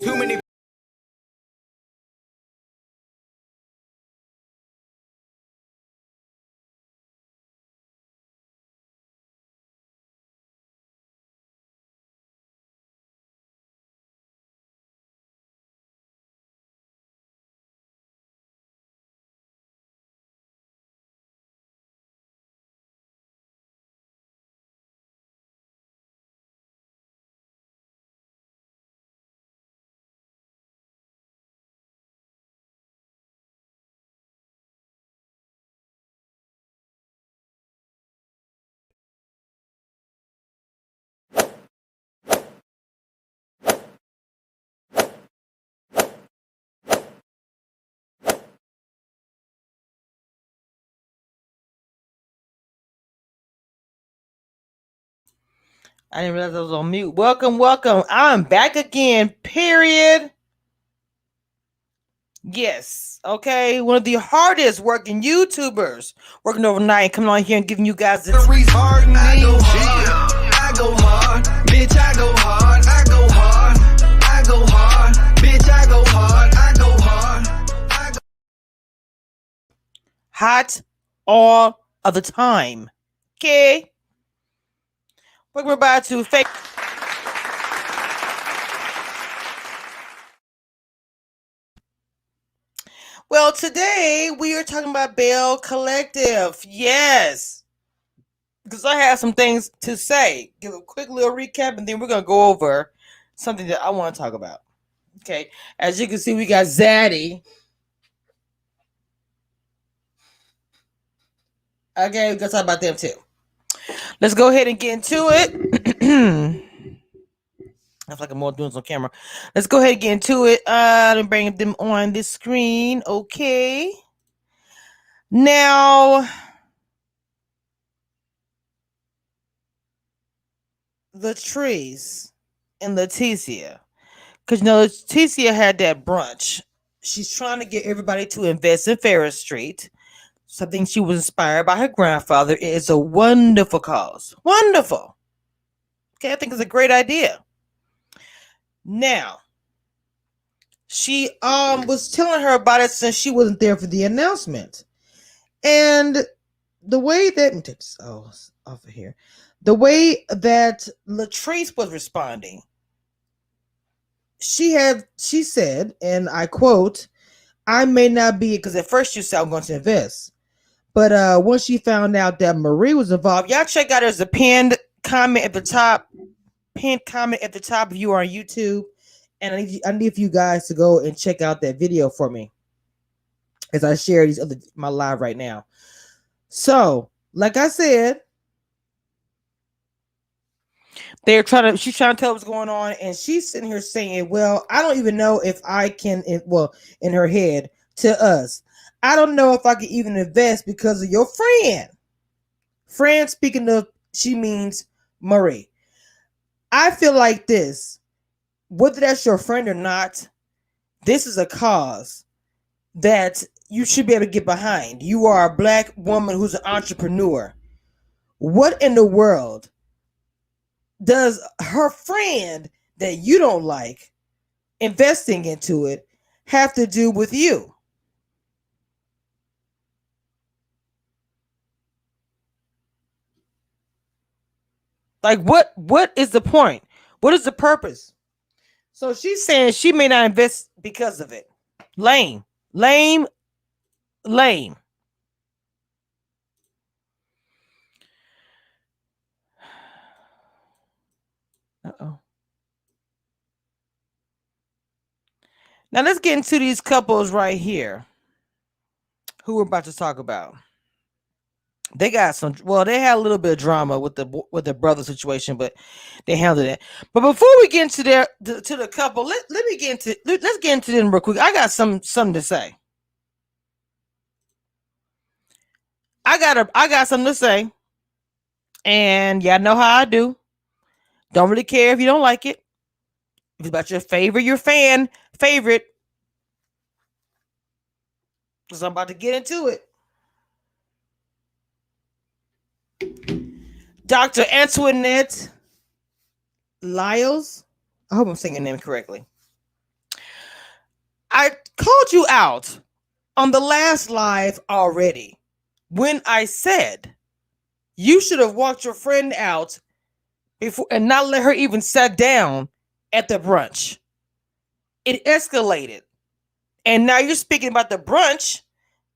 Too many. I didn't realize I was on mute. Welcome, welcome. I'm back again, period. Yes, okay. One of the hardest working YouTubers working overnight, coming on here and giving you guys the hard. I go hard. I go hard. Bitch, I go hard. I go hard. I go hard. Bitch, I go hard. I go hard. hot all of the time. Okay. Welcome everybody to fake. Well, today we are talking about Belle Collective. Yes. Because I have some things to say. Give a quick little recap and then we're going to go over something that I want to talk about. Okay. As you can see, we got Zaddy. Okay, we're going to talk about them too. Let's go ahead and get into it. I feel like I'm more doing this on camera. Let's go ahead and get into it. And bring them on this screen. Okay. Now, Latrice and Leticia. Because, you know, Leticia had that brunch. She's trying to get everybody to invest in Ferris Street. Something she was inspired by her grandfather. It is a wonderful cause. Wonderful. Okay, I think it's a great idea. Now, she was telling her about it since she wasn't there for the announcement. And the way that, let me take this off of here. The way that Latrice was responding, she said, and I quote, I may not be, because at first you said I'm going to invest. But once she found out that Marie was involved, y'all check out, there's a pinned comment at the top. Pinned comment at the top if you are on YouTube. And I need for you guys to go and check out that video for me as I share my live right now. So, like I said, she's trying to tell what's going on, and she's sitting here saying, well, I don't even know if I can, in her head, to us, I don't know if I can even invest because of your friend. Friend, speaking of, she means Marie. I feel like this, whether that's your friend or not, this is a cause that you should be able to get behind. You are a black woman who's an entrepreneur. What in the world does her friend that you don't like investing into it have to do with you? Like, what is the point? What is the purpose? So she's saying she may not invest because of it. Lame. Lame. Lame. Uh-oh. Now let's get into these couples right here who we're about to talk about. They got they had a little bit of drama with the brother situation, but they handled it. But before we get into to the couple, let's get into them real quick. I got something to say. I got something to say. And y'all know how I do. Don't really care if you don't like it. If it's about your favorite. Because I'm about to get into it. Dr. Antoinette Lyles. I hope I'm saying her name correctly. called you out on the last live already when I said you should have walked your friend out before and not let her even sit down at the brunch. It escalated. And now you're speaking about the brunch,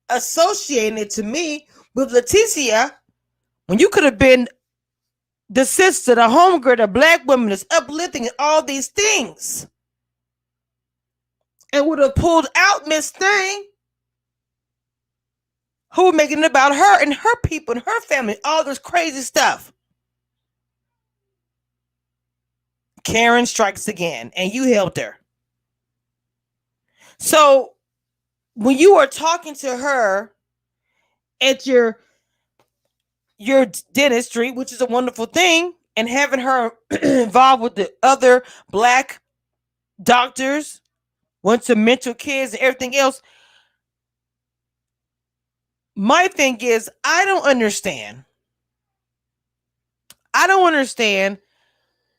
associating it to me with Leticia when you could have been the sister, the homegirl, the black woman that's uplifting and all these things. And would have pulled out Miss Thing, who were making it about her and her people and her family, all this crazy stuff. Karen strikes again, and you helped her. So when you are talking to her at your dentistry, which is a wonderful thing, and having her involved with the other black doctors, went to mental kids and everything else. My thing is, I don't understand.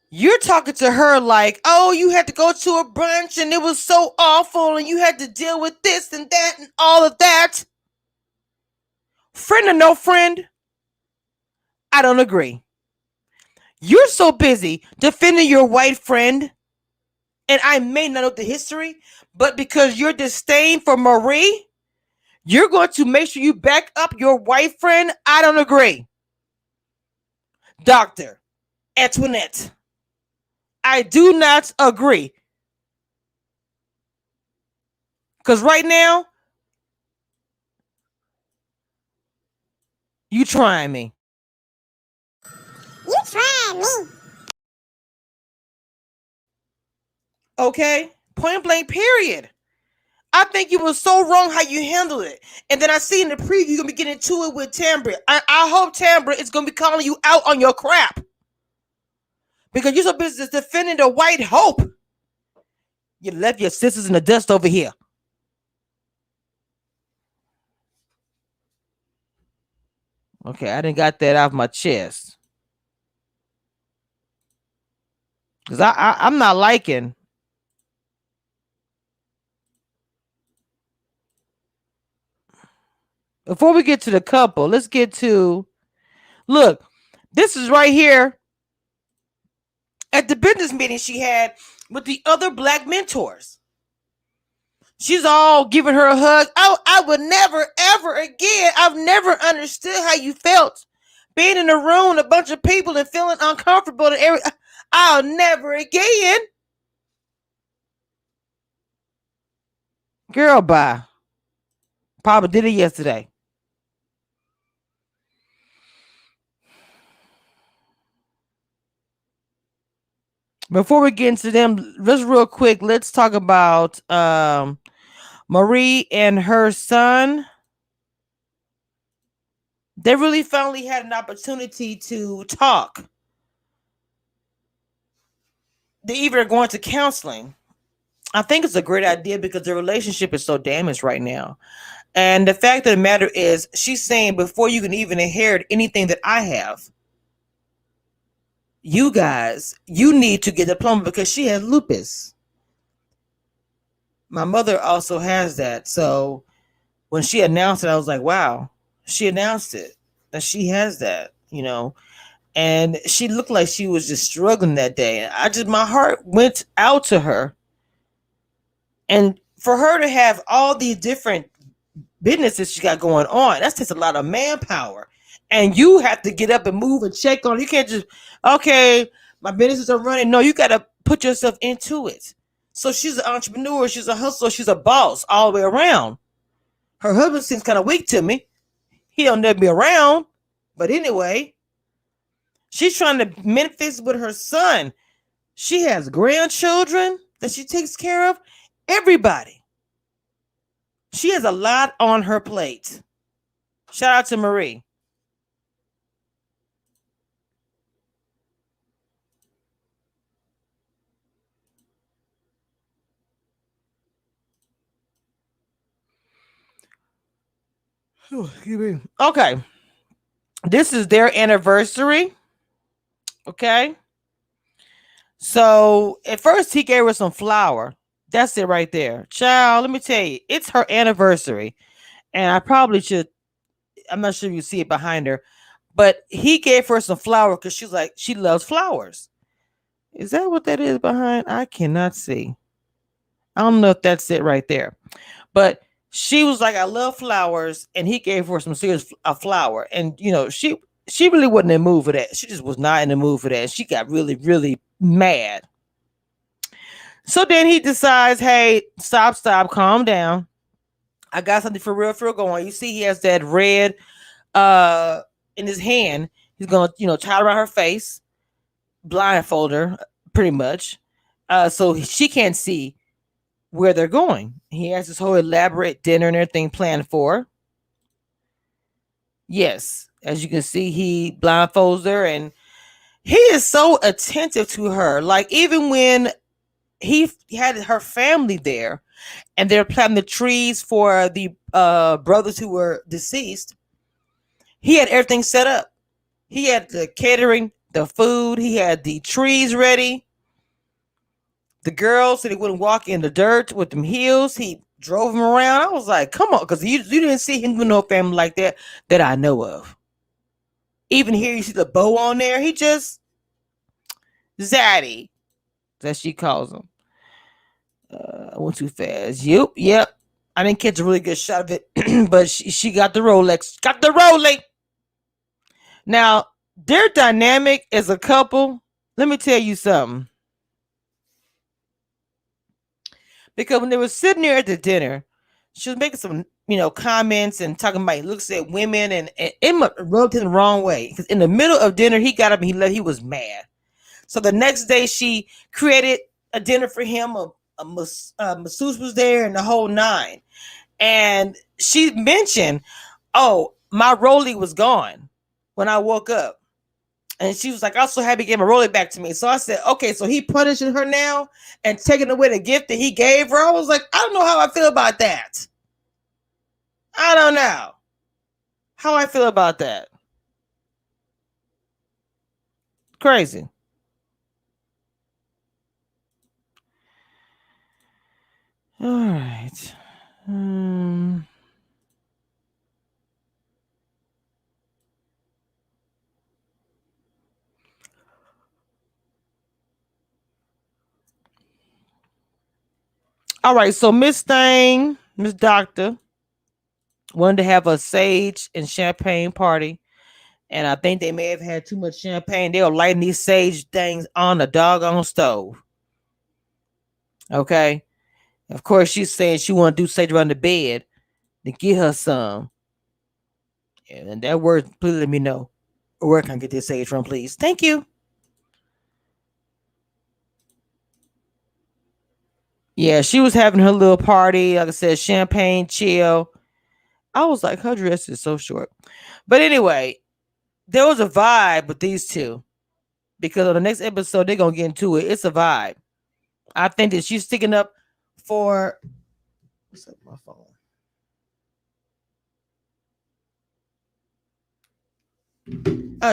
You're talking to her like, oh, you had to go to a brunch and it was so awful and you had to deal with this and that and all of that. Friend or no friend, I don't agree. You're so busy defending your white friend, and I may not know the history, but because you're disdain for Marie, you're going to make sure you back up your white friend. I don't agree. Dr. Antoinette, I do not agree. Because right now, you trying me. You trying me. Okay? Point blank, period. I think you were so wrong how you handled it. And then I see in the preview you're going to be getting to it with Tambra. I hope Tambra is going to be calling you out on your crap. Because you're so busy defending the white hope. You left your sisters in the dust over here. Okay, I didn't got that off my chest. Because I'm not liking. Before we get to the couple, let's get to, look, this is right here at the business meeting she had with the other black mentors. She's all giving her a hug. Oh, I would never, ever again. I've never understood how you felt being in a room with a bunch of people and feeling uncomfortable. And I'll never again. Girl, bye. Papa did it yesterday. Before we get into them, just real quick, let's talk about Marie and her son. They really finally had an opportunity to talk. They even are going to counseling. I think it's a great idea because the relationship is so damaged right now. And the fact of the matter is, she's saying before you can even inherit anything that I have, you guys, you need to get a diploma because she has lupus. My mother also has that. So when she announced it, I was like, wow, she announced it, that she has that, you know. And she looked like she was just struggling that day. And my heart went out to her. And for her to have all these different businesses she got going on, that's just a lot of manpower. And you have to get up and move and check on it. You can't just, okay, my businesses are running. No, you got to put yourself into it. So she's an entrepreneur. She's a hustler. She's a boss all the way around. Her husband seems kind of weak to me. He don't never be around. But anyway, she's trying to Memphis with her son. She has grandchildren that she takes care of. Everybody. She has a lot on her plate. Shout out to Marie. Okay. This is their anniversary. Okay. So at first he gave her some flour. That's it right there. Child, let me tell you, it's her anniversary. And I probably should, I'm not sure if you see it behind her, but he gave her some flowers because she's like, she loves flowers. Is that what that is behind? I cannot see. I don't know if that's it right there. But she was like, I love flowers. And he gave her some serious a flower. And, she really wasn't in the mood for that. She just was not in the mood for that. And she got really, really mad. So then he decides, hey, stop, calm down. I got something for real going. You see, he has that red uh in his hand. He's gonna, tie it around her face, blindfold her, pretty much. So she can't see where they're going. He has this whole elaborate dinner and everything planned for. Yes, as you can see, he blindfolds her and he is so attentive to her. Like, even when he had her family there and they're planting the trees for the brothers who were deceased, he had everything set up. He had the catering, the food, he had the trees ready. The girls so they wouldn't walk in the dirt with them heels. He drove them around. I was like, come on, because you didn't see him with no family like that I know of. Even here, you see the bow on there. He just zaddy, that she calls him. I went too fast. Yep. I didn't catch a really good shot of it, but she got the Rolex. Got the Rolex. Now, their dynamic as a couple, let me tell you something. Because when they were sitting there at the dinner, she was making some, comments and talking about he looks at women and it rubbed him the wrong way. Because in the middle of dinner, he got up and he was mad. So the next day, she created a dinner for him. A masseuse was there and the whole nine. And she mentioned, oh, my Rollie was gone when I woke up. And she was like, I'm so happy he gave my Rollie back to me. So I said, okay, so he punishing her now and taking away the gift that he gave her. I was like, I don't know how I feel about that. I don't know how I feel about that. Crazy. All right. All right. So Miss Doctor, wanted to have a sage and champagne party. And I think they may have had too much champagne. They were lighting these sage things on the doggone stove. Okay. Of course, she's saying she want to do sage around the bed to get her some. And that word, please let me know where can I get this sage from, please. Thank you. Yeah, she was having her little party. Like I said, champagne, chill. I was like, her dress is so short. But anyway, there was a vibe with these two. Because on the next episode, they're going to get into it. It's a vibe. I think that she's sticking up for... What's up my phone?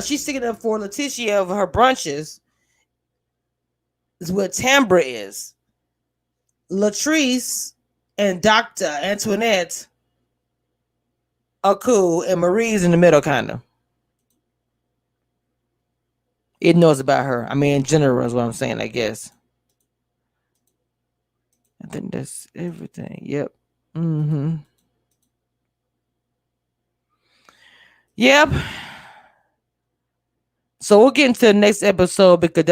She's sticking up for Letitia of her brunches. Is what Tambra is. Latrice and Dr. Antoinette are cool, and Marie's in the middle, kind of. It knows about her. I mean, in general is what I'm saying, I guess. I think that's everything. Yep. Yep. So we'll get into the next episode because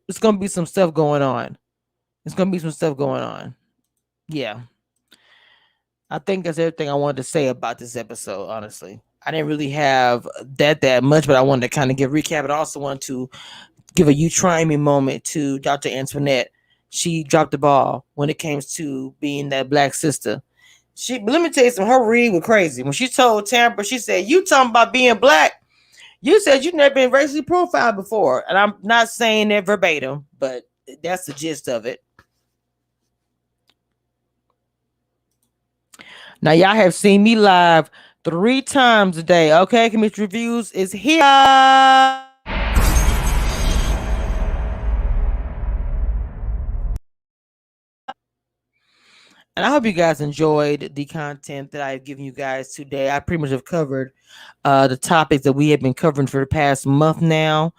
it's going to be some stuff going on. Yeah. I think that's everything I wanted to say about this episode, honestly. I didn't really have that much, but I wanted to kind of give a recap. And I also want to give a you trying me moment to Dr. Antoinette. She dropped the ball when it came to being that black sister. Let me tell you something, her read was crazy. When she told Tampa, she said, you talking about being black? You said you've never been racially profiled before. And I'm not saying that verbatim, but that's the gist of it. Now, y'all have seen me live 3 times a day. Okay, Commission Reviews is here. And I hope you guys enjoyed the content that I've given you guys today. I pretty much have covered the topics that we have been covering for the past month now.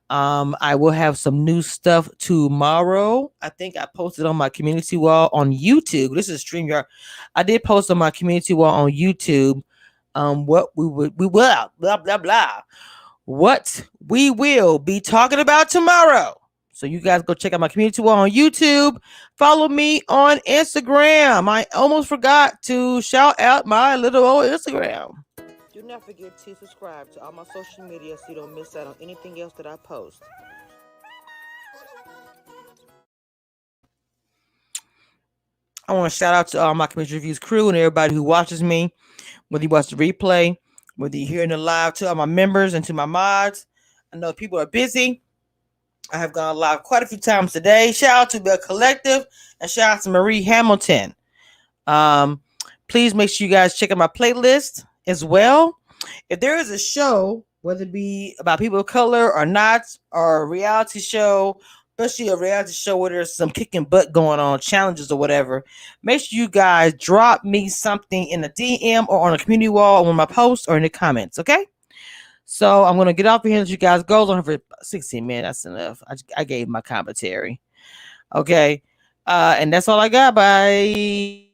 I will have some new stuff tomorrow. I think I posted on my community wall on YouTube. This is StreamYard. I did post on my community wall on YouTube. What we will blah blah blah. What we will be talking about tomorrow. So you guys go check out my community wall on YouTube. Follow me on Instagram. I almost forgot to shout out my little old Instagram. Do not forget to subscribe to all my social media so you don't miss out on anything else that I post. I want to shout out to all my Commission Reviews crew and everybody who watches me, whether you watch the replay, whether you're here in the live, to all my members and to my mods. I know people are busy. I have gone live quite a few times today. Shout out to Belle Collective and shout out to Marie Hamilton. Please make sure you guys check out my playlist as well. If there is a show, whether it be about people of color or not, or a reality show, especially a reality show where there's some kicking butt going on, challenges or whatever, make sure you guys drop me something in the DM or on a community wall or on my post or in the comments, okay? So I'm going to get off here and let you guys go. On for 16 minutes. That's enough. I gave my commentary. Okay. And that's all I got. Bye.